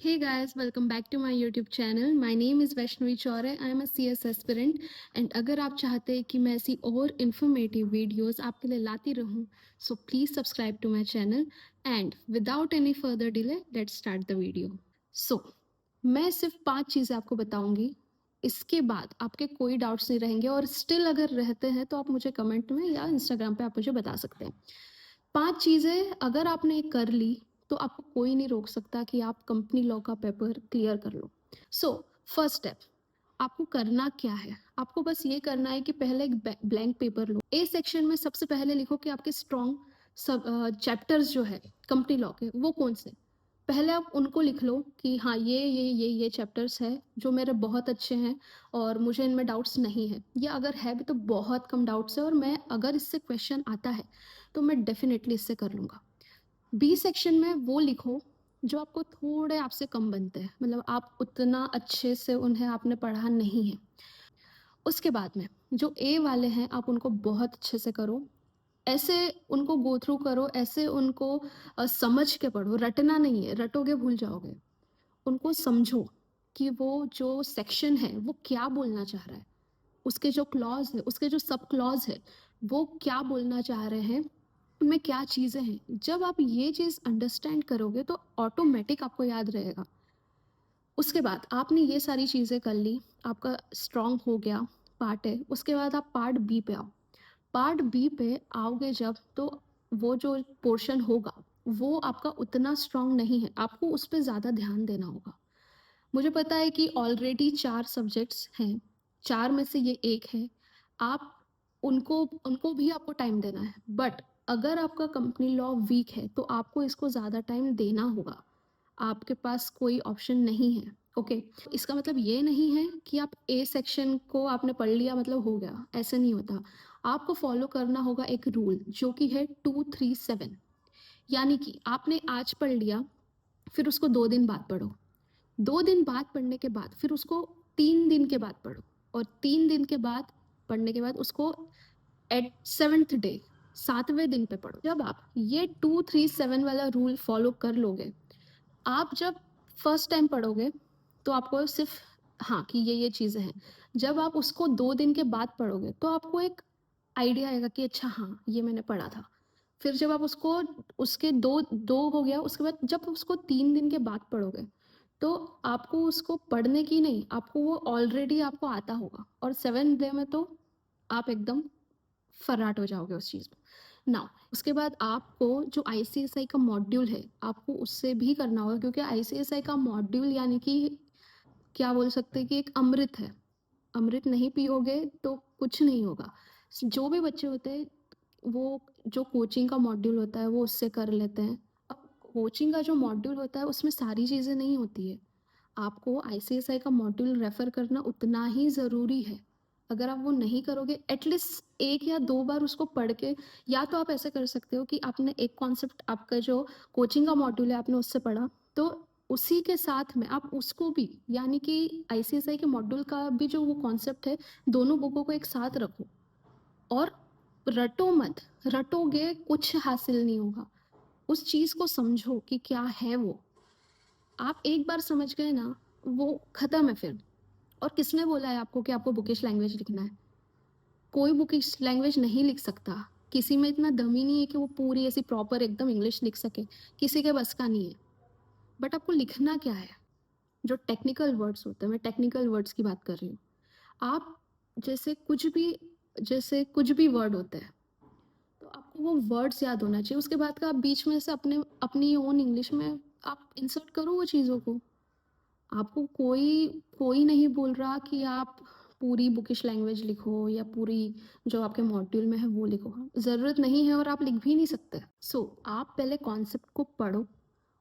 Hey guys, welcome back to my YouTube channel. My name is Vaishnavi Chauरे. I am a CS aspirant and अगर आप चाहते हैं कि मैं ऐसी और informative videos आपके लिए लाती रहूं, so please subscribe to my channel and without any further delay, let's start the video. So, मैं सिर्फ 5 चीज़ें आपको बताऊंगी. इसके बाद आपके कोई डाउट्स नहीं रहेंगे और स्टिल अगर रहते हैं तो आप मुझे कमेंट में या इंस्टाग्राम पे आप मुझे बता सकते हैं. 5 चीज़ें अगर आपने कर ली तो आपको कोई नहीं रोक सकता कि आप कंपनी लॉ का पेपर क्लियर कर लो. सो फर्स्ट स्टेप, आपको करना क्या है? आपको बस ये करना है कि पहले एक blank paper low. A section में सबसे पहले लिखो कि आपके स्ट्रॉन्ग सब चैप्टर्स जो है कंपनी लॉ के वो कौन से. पहले आप उनको लिख लो कि हाँ ये चैप्टर्स है जो मेरे बहुत अच्छे हैं और मुझे इनमें डाउट्स नहीं है, या अगर है भी तो बहुत कम डाउट्स है और मैं अगर इससे क्वेश्चन आता है तो मैं डेफिनेटली इससे कर लूँगा. बी सेक्शन में वो लिखो जो आपको थोड़े आपसे कम बनते हैं, मतलब आप उतना अच्छे से उन्हें आपने पढ़ा नहीं है. उसके बाद में जो ए वाले हैं आप उनको बहुत अच्छे से करो, ऐसे उनको गो थ्रू करो, ऐसे उनको समझ के पढ़ो, रटना नहीं है, रटोगे भूल जाओगे. उनको समझो कि वो जो सेक्शन है वो क्या बोलना चाह रहा है, उसके जो क्लॉज है, उसके जो सब क्लॉज है, वो क्या बोलना चाह रहे हैं, उनमें क्या चीज़ें हैं. जब आप ये चीज़ अंडरस्टैंड करोगे तो ऑटोमेटिक आपको याद रहेगा. उसके बाद आपने ये सारी चीज़ें कर ली, आपका स्ट्रॉन्ग हो गया पार्ट है. उसके बाद आप पार्ट बी पे आओ. पार्ट बी पे आओगे जब, तो वो जो पोर्शन होगा वो आपका उतना स्ट्रॉन्ग नहीं है, आपको उस पर ज़्यादा ध्यान देना होगा. मुझे पता है कि ऑलरेडी 4 सब्जेक्ट्स हैं, 4 में से ये एक है. आप उनको उनको भी आपको टाइम देना है, बट अगर आपका कंपनी लॉ वीक है तो आपको इसको ज़्यादा टाइम देना होगा. आपके पास कोई ऑप्शन नहीं है. ओके, इसका मतलब ये नहीं है कि आप ए सेक्शन को आपने पढ़ लिया मतलब हो गया, ऐसे नहीं होता. आपको फॉलो करना होगा एक रूल जो कि है 2-3-7. यानी कि आपने आज पढ़ लिया, फिर उसको 2 दिन बाद पढ़ो, 2 दिन बाद पढ़ने के बाद फिर उसको 3 दिन के बाद पढ़ो, और 3 दिन के बाद पढ़ने के बाद उसको एट 7th डे, 7वें दिन पे पढ़ो. जब आप ये 2-3-7 वाला रूल फॉलो कर लोगे, आप जब फर्स्ट टाइम पढ़ोगे तो आपको सिर्फ हाँ कि ये चीज़ें हैं. जब आप उसको 2 दिन के बाद पढ़ोगे तो आपको एक आइडिया आएगा कि अच्छा हाँ ये मैंने पढ़ा था. फिर जब आप उसको उसके दो दो हो गया, उसके बाद जब उसको 3 दिन के बाद पढ़ोगे तो आपको उसको पढ़ने की नहीं, आपको वो ऑलरेडी आपको आता होगा, और 7th डे में तो आप एकदम फर्राट हो जाओगे उस चीज़ में. नाउ उसके बाद आपको जो आईसीएसआई का मॉड्यूल है आपको उससे भी करना होगा, क्योंकि आईसीएसआई का मॉड्यूल यानी कि क्या बोल सकते हैं कि एक अमृत है. अमृत नहीं पियोगे तो कुछ नहीं होगा. जो भी बच्चे होते हैं वो जो कोचिंग का मॉड्यूल होता है वो उससे कर लेते हैं. अब कोचिंग का जो मॉड्यूल होता है उसमें सारी चीज़ें नहीं होती है. आपको आईसीएसआई का मॉड्यूल रेफर करना उतना ही ज़रूरी है. अगर आप वो नहीं करोगे, एटलीस्ट 1 या 2 बार उसको पढ़ के, या तो आप ऐसे कर सकते हो कि आपने एक कॉन्सेप्ट आपका जो कोचिंग का मॉड्यूल है आपने उससे पढ़ा, तो उसी के साथ में आप उसको भी, यानी कि आईसीएसआई के मॉड्यूल का भी जो वो कॉन्सेप्ट है, दोनों बुकों को एक साथ रखो और रटो मत. रटोगे कुछ हासिल नहीं होगा. उस चीज़ को समझो कि क्या है वो. आप एक बार समझ गए ना, वो खत्म है फिर. और किसने बोला है आपको कि आपको बुकिश लैंग्वेज लिखना है? कोई बुकिश लैंग्वेज नहीं लिख सकता. किसी में इतना दम ही नहीं है कि वो पूरी ऐसी प्रॉपर एकदम इंग्लिश लिख सके. किसी के बस का नहीं है. बट आपको लिखना क्या है? जो टेक्निकल वर्ड्स होते हैं, मैं टेक्निकल वर्ड्स की बात कर रही हूँ. आप जैसे कुछ भी जैसे कुछ भी वर्ड होते हैं तो आपको वो वर्ड्स याद होना चाहिए. उसके बाद का आप बीच में से अपने अपनी ओन इंग्लिश में आप इंसर्ट करो वो चीज़ों को. आपको कोई कोई नहीं बोल रहा कि आप पूरी बुकिश लैंग्वेज लिखो या पूरी जो आपके मॉड्यूल में है वो लिखो. ज़रूरत नहीं है और आप लिख भी नहीं सकते. सो आप पहले कॉन्सेप्ट को पढ़ो,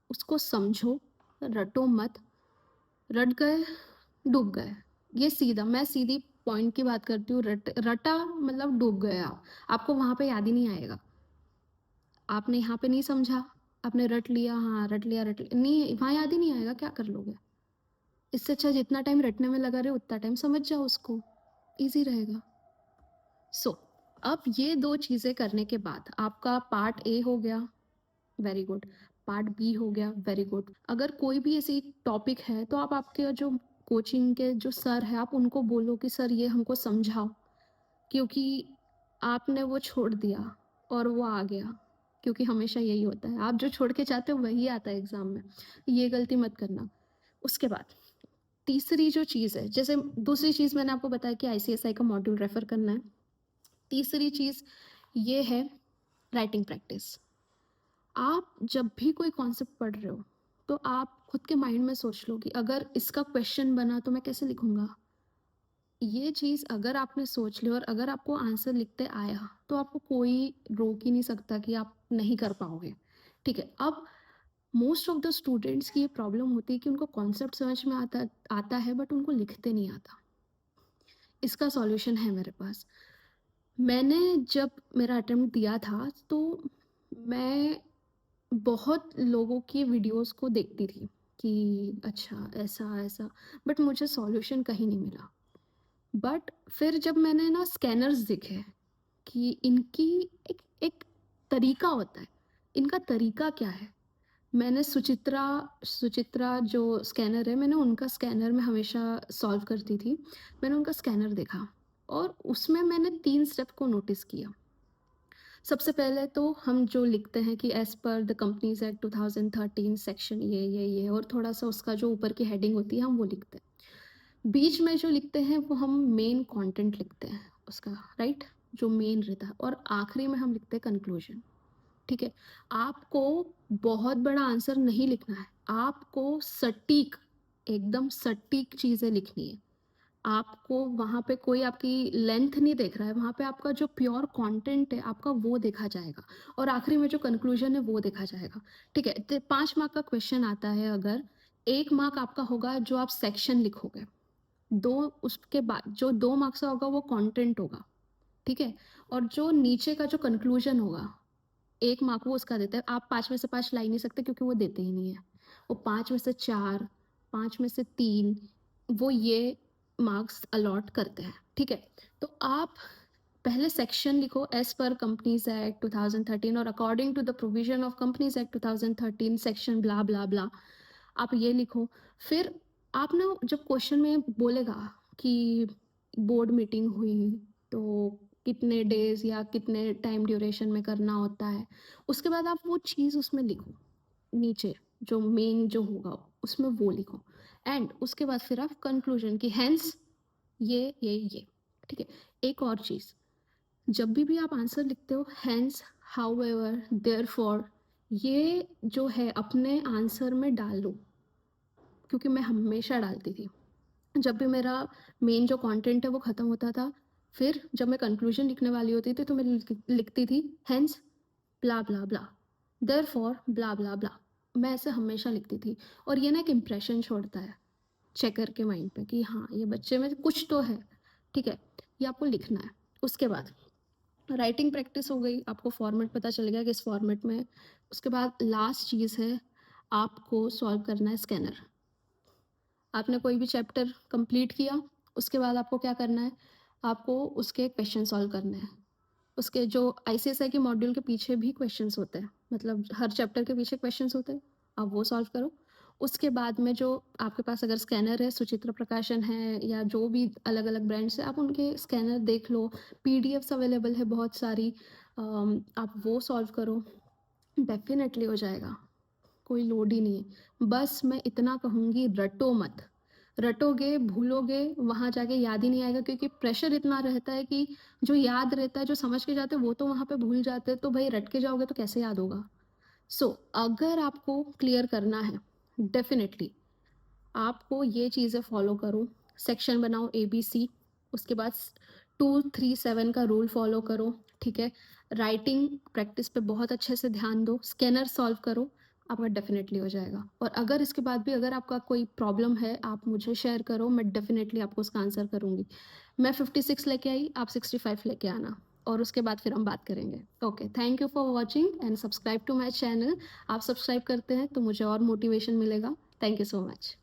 उसको समझो, रटो मत. रट गए, डूब गए. ये सीधा, मैं सीधी पॉइंट की बात करती हूँ. रटा मतलब डूब गए आप. आपको वहाँ पे याद ही नहीं आएगा. आपने यहाँ पे नहीं समझा, आपने रट लिया, हाँ रट लिया नहीं, वहाँ याद ही नहीं आएगा, क्या कर लोगे? इससे अच्छा जितना टाइम रटने में लगा रहे उतना टाइम समझ जाओ उसको, ईज़ी रहेगा. सो अब ये 2 चीज़ें करने के बाद आपका पार्ट ए हो गया, वेरी गुड. पार्ट बी हो गया, वेरी गुड। अगर कोई भी ऐसी टॉपिक है तो आप आपके जो कोचिंग के जो सर है आप उनको बोलो कि सर ये हमको समझाओ, क्योंकि आपने वो छोड़ दिया और वो आ गया, क्योंकि हमेशा यही होता है, आप जो छोड़ के जाते हो वही आता है एग्ज़ाम में, ये गलती मत करना। उसके बाद तीसरी जो चीज़ है, जैसे दूसरी चीज़ मैंने आपको बताया कि आईसीएसआई का मॉड्यूल रेफ़र करना है। तीसरी चीज़ ये है राइटिंग प्रैक्टिस। आप जब भी कोई कॉन्सेप्ट पढ़ रहे हो, तो आप खुद के माइंड में सोच लो कि अगर इसका क्वेश्चन बना तो मैं कैसे लिखूँगा? ये चीज़ अगर आपने सोच ली और अगर आपको आंसर लिखते आया, तो आपको कोई रोक ही नहीं सकता कि आप नहीं कर पाओगे, ठीक है? अब मोस्ट ऑफ द स्टूडेंट्स की ये प्रॉब्लम होती है कि उनको कॉन्सेप्ट समझ में आता आता है बट उनको लिखते नहीं आता। इसका सॉल्यूशन है मेरे पास। मैंने जब मेरा अटेम्प्ट दिया था तो मैं बहुत लोगों की वीडियोस को देखती थी कि अच्छा ऐसा-ऐसा, बट मुझे सॉल्यूशन कहीं नहीं मिला। बट फिर जब मैंने ना स्कैनर्स देखे कि इनकी एक एक तरीका होता है, इनका तरीका क्या है? मैंने सुचित्रा सुचित्रा जो स्कैनर है, मैंने उनका स्कैनर में हमेशा सॉल्व करती थी। मैंने उनका स्कैनर देखा और उसमें मैंने 3 स्टेप को नोटिस किया। सबसे पहले तो हम जो लिखते हैं कि as per the companies act 2013 section ये और थोड़ा-सा उसका जो ऊपर की हेडिंग होती है, हम वो लिखते हैं। बीच में जो लिखते हैं, वो हम मेन कंटेंट लिखते हैं उसका, राइट? जो मेन रहता है और आखिरी में हम लिखते हैं कंक्लूजन। ठीक है? आपको बहुत बड़ा आंसर नहीं लिखना है, आपको सटीक, एकदम सटीक चीज़ें लिखनी है। आपको वहाँ पे कोई आपकी लेंथ नहीं देख रहा है, वहाँ पे आपका जो प्योर कंटेंट है, आपका वो देखा जाएगा और आखिरी में जो कंक्लूजन है, वो देखा जाएगा। ठीक है? तो 5 मार्क का क्वेश्चन आता है अगर, 1 मार्क आपका होगा जो आप सेक्शन लिखोगे, 2 उसके बाद जो 2 मार्क्स का होगा वो कंटेंट होगा, ठीक है? और जो नीचे का जो कंक्लूजन होगा, 1 मार्क वो उसका देता है। आप 5 में से 5 ला ही नहीं सकते क्योंकि वो देते ही नहीं है। वो 5 में से 4, 5 में से 3 वो ये मार्क्स अलॉट करते हैं, ठीक है? तो आप पहले सेक्शन लिखो एज़ पर कंपनीज़ एक्ट 2013 और according to the provision of companies act 2013 section blah, blah, blah. आप ये लिखो। फिर आप ना जब क्वेश्चन में बोलेगा कि बोर्ड मीटिंग हुई, तो कितने डेज़ या कितने टाइम ड्यूरेशन में करना होता है, उसके बाद आप वो चीज़ उसमें लिखो, नीचे जो मेन जो होगा उसमें वो लिखो एंड उसके बाद फिर आप कंक्लूजन कि हैंस ये, ठीक है? एक और चीज़, जब भी आप आंसर लिखते हो हैंस, हाउएवर, देयरफॉर ये जो है अपने आंसर में डालो, क्योंकि मैं हमेशा डालती थी। जब भी मेरा मेन जो कंटेंट है वो ख़त्म होता था, फिर जब मैं कंक्लूजन लिखने वाली होती थी तो मैं लिखती थी हैंस ब्ला ब्ला ब्ला, देयरफॉर ब्ला ब्ला ब्ला। मैं ऐसे हमेशा लिखती थी और ये ना एक इम्प्रेशन छोड़ता है चेकर के माइंड पे कि हाँ ये बच्चे में कुछ तो है, ठीक है? ये आपको लिखना है। उसके बाद राइटिंग प्रैक्टिस हो गई, आपको फॉर्मेट पता चल गया किस फॉर्मेट में है। उसके बाद लास्ट चीज़ है, आपको सॉल्व करना है स्कैनर। आपने कोई भी चैप्टर कंप्लीट किया, उसके बाद आपको क्या करना है, आपको उसके क्वेश्चन सॉल्व करने हैं। उसके जो आईसीएसआई के मॉड्यूल के पीछे भी क्वेश्चंस होते हैं, मतलब हर चैप्टर के पीछे क्वेश्चंस होते हैं, आप वो सॉल्व करो। उसके बाद में जो आपके पास अगर स्कैनर है, सुचित्रा प्रकाशन है या जो भी अलग-अलग ब्रांड्स हैं, आप उनके स्कैनर देख लो, पीडीएफ्स अवेलेबल है बहुत सारी, आप वो सॉल्व करो, डेफ़िनेटली हो जाएगा। कोई लोड ही नहीं है। बस मैं इतना कहूँगी, रटो मत। रटोगे, भूलोगे, वहाँ जाके याद ही नहीं आएगा क्योंकि प्रेशर इतना रहता है कि जो याद रहता है, जो समझ के जाते हैं, वो तो वहाँ पे भूल जाते हैं, तो भई रट के जाओगे तो कैसे याद होगा? सो अगर आपको क्लियर करना है, डेफ़िनेटली आपको ये चीज़ें फ़ॉलो करो। सेक्शन बनाओ एबीसी, उसके बाद 237 का रूल फ़ॉलो करो, ठीक है? राइटिंग प्रैक्टिस पे बहुत अच्छे से ध्यान दो, स्कैनर सॉल्व करो, आपका डेफ़िनेटली हो जाएगा। और अगर इसके बाद भी अगर आपका कोई प्रॉब्लम है, आप मुझे शेयर करो, मैं डेफ़िनेटली आपको उसका आंसर करूँगी। मैं 56 लेके आई, आप 65 लेके आना और उसके बाद फिर हम बात करेंगे। Okay, thank you for watching and subscribe to my channel. आप सब्सक्राइब करते हैं तो मुझे और मोटिवेशन मिलेगा। Thank you so much.